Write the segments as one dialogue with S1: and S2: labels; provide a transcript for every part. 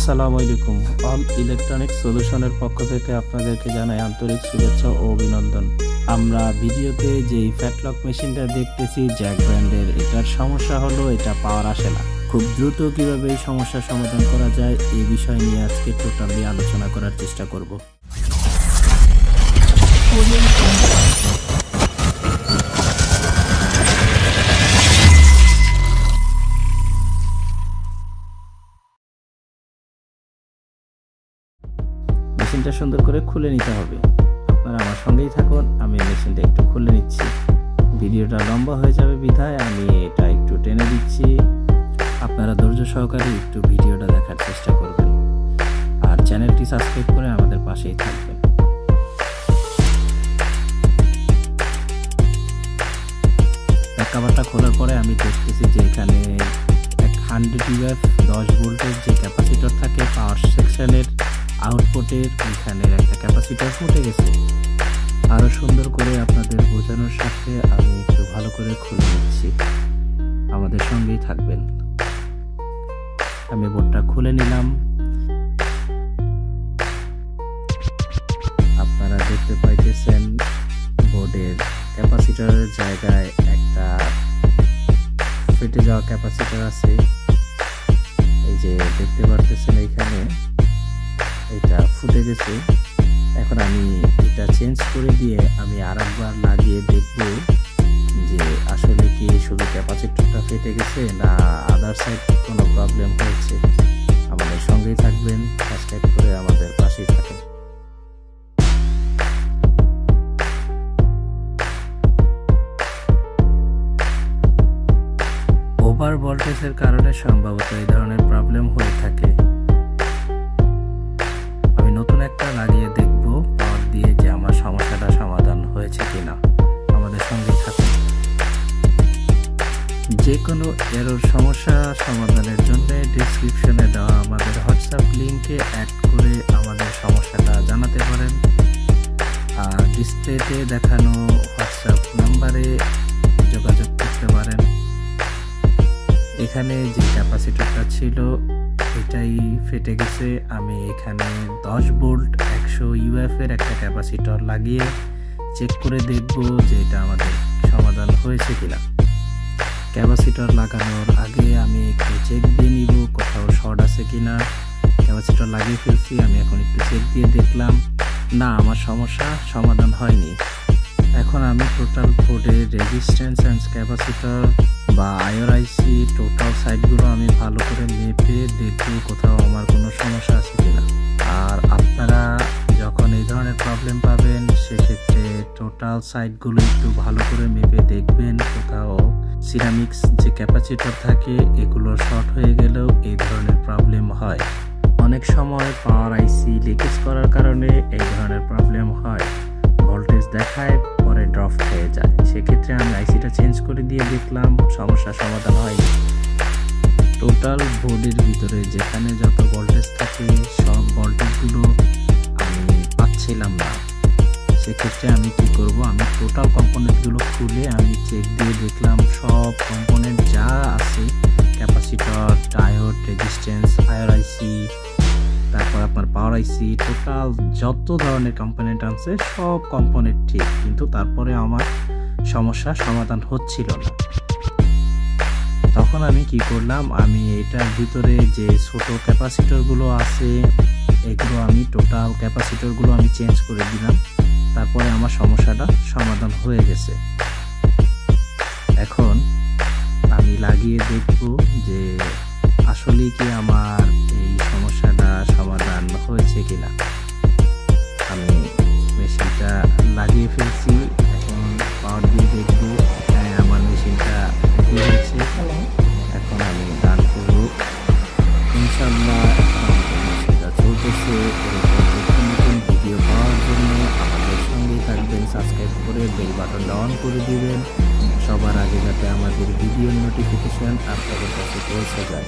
S1: আসসালামু আলাইকুম। All electronic সলিউশনের পক্ষ থেকে আপনাদেরকে জানাই আন্তরিক শুভেচ্ছা ও অভিনন্দন। আমরা ভিডিওতে যেই ফ্যাটলক মেশিনটা দেখতেছি জ্যাক ব্র্যান্ডের, এটার সমস্যা হলো এটা পাওয়ার আসে না। খুব দ্রুত কিভাবে এই সমস্যার সমাধান করা যায় এই বিষয় নিয়ে আজকে টোটালি আলোচনা করার চেষ্টা করব। মেশিনটা সুন্দর করে খুলে নিতে হবে। আপনারা আমার সঙ্গেই থাকুন, আমি মেশিনটা একটু খুলে নিচ্ছি। ভিডিওটা লম্বা হয়ে যাবে বিধায় আমি এটা একটু টেনে দিচ্ছি। আপনারা ধৈর্য সহকারে একটু ভিডিওটা দেখার চেষ্টা করবেন আর চ্যানেলটি সাবস্ক্রাইব করে আমাদের পাশেই থাকবেন। কভারটা খোলার পরে আমি দেখতেছি যে এখানে 100 UF 10 ভোল্টের যে ক্যাপাসিটর থাকে পাওয়ার সেকশনের আউটপুটের এখানে একটা ক্যাপাসিটর ফুটে গেছে। আরো সুন্দর করে আপনাদের বোঝানোর সাথে আমি একটু ভালো করে খুলে নিচ্ছি, আমাদের সঙ্গেই থাকবেন। আমি বোর্ডটা খুলে নিলাম। আপনারা দেখতে পাইতেছেন বোর্ডের ক্যাপাসিটরের জায়গায় একটা ফেটে যাওয়া ক্যাপাসিটর আছে। এই যে দেখতে পারতেছেন এখানে এটা ফুটে গেছে। এখন আমি এটা চেঞ্জ করে দিয়ে আমি আরেকবার লাগিয়ে দেখব যে আসলে কি শুধু ক্যাপাসিটরটা ফেটে গেছে না আদার সাইড কোনো প্রবলেম হয়েছে। আমাদের সঙ্গেই থাকবেন, সাবস্ক্রাইব করে আমাদের পাশেই থাকেন। ওভার ভোল্টেজের কারণে সম্ভবত এই ধরনের প্রবলেম হয়ে থাকে। আমি নতুন একটা লাগিয়ে দেখব পাওয়ার দিয়ে যে আমার সমস্যাটা সমাধান হয়েছে কিনা। আমাদের সঙ্গে থাকুন। যে কোনো এরর সমস্যা সমাধানের জন্য ডেসক্রিপশনে দেওয়া আমাদের হোয়াটসঅ্যাপ লিংকে অ্যাড করে আমাদের সমস্যাটা জানাতে পারেন। আর ডিসপ্লেতে দেখানো হোয়াটসঅ্যাপ নাম্বারে যোগাযোগ করতে পারেন। এখানে যে ক্যাপাসিটরটা ছিল এটাই ফেটে গেছে। আমি এখানে 10 ভোল্ট 100 UF এর একটা ক্যাপাসিটর লাগিয়ে চেক করে দেখব যে এটা আমাদের সমাধান হয়েছে কিনা। ক্যাপাসিটর লাগানোর আগে আমি একটু চেক দিয়ে নিব কোথাও শর্ট আছে কিনা। ক্যাপাসিটর লাগিয়ে ফেলছি, আমি এখন একটু চেক দিয়ে দেখলাম না আমার সমস্যা সমাধান হয়নি। এখন আমি টোটাল বোর্ডের রেজিস্ট্যান্স অ্যান্ড ক্যাপাসিটর বা আইআরআইসি টোটাল সাইডগুলো আমি ভালো করে মেপে দেখব কোথাও আমার কোনো সমস্যা আছে কিনা। আর আপনারা যখন এই ধরনের প্রবলেম পাবেন সেক্ষেত্রে টোটাল সাইডগুলো একটু ভালো করে মেপে দেখবেন কোথাও সিরামিক্স যে ক্যাপাসিটর থাকে এগুলো শর্ট হয়ে গেলেও এই ধরনের প্রবলেম হয়। অনেক সময় পাওয়ার আইসি লিকেজ করার কারণে এই ধরনের প্রবলেম হয়। ভোল্টেজ দেখায় পরে ড্রপ হয়ে যায়। সেক্ষেত্রে আমি আইসিটা চেঞ্জ করে দিয়ে দেখলাম সমস্যার সমাধান হয়নি। টোটাল বোর্ডের ভিতরে যেখানে যত ভোল্টেজ থাকে সব ভোল্টেজগুলো আমি পাচ্ছিলাম না। সেক্ষেত্রে আমি কি করব, আমি টোটাল কম্পোনেন্টগুলো খুলে আমি চেক দিয়ে দেখলাম সব কম্পোনেন্ট যা আছে ক্যাপাসিটর, ডায়োড, রেজিস্ট্যান্স, আইআরআইসি, তারপর আপনার পাওয়ার আইসি, টোটাল যত ধরনের কম্পোনেন্ট আছে সব কম্পোনেন্ট ঠিক, কিন্তু তারপরে আমার সমস্যার সমাধান হচ্ছিল না। তখন আমি কি করলাম, আমি এটার ভিতরে যে ছোট ক্যাপাসিটরগুলো আছে এগুলো আমি টোটাল ক্যাপাসিটরগুলো আমি চেঞ্জ করে দিলাম। তারপরে আমার সমস্যাটা সমাধান হয়ে গেছে। এখন আমি লাগিয়ে দেখব যে আসলে কি আমার এই সমস্যাটা সমাধান হয়েছে কিনা। আমি মেশিনটা লাগিয়ে ফেলছি, এখন পাওয়ার দিয়ে দেখব হ্যাঁ আমার মেশিনটা হয়েছে। এখন আমি ডান করব ইনশাআল্লাহ। মেশিনটা চলতেছে। এরকম নতুন ভিডিও পাওয়ার জন্য আমাদের সঙ্গেই থাকবেন, সাবস্ক্রাইব করে বেল বাটনটা অন করে দিবেন সবার আগে যাতে আমাদের ভিডিওর নোটিফিকেশন আপনাদের কাছে পৌঁছে যায়।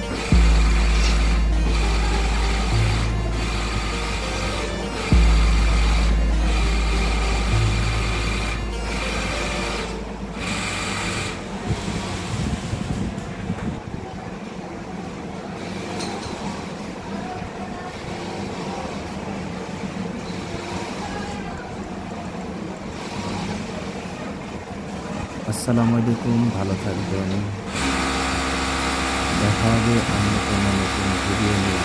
S1: আসসালামু আলাইকুম, ভালো থাকবেন। দেখা হবে অন্য কোনো নতুন ভিডিও নিয়ে।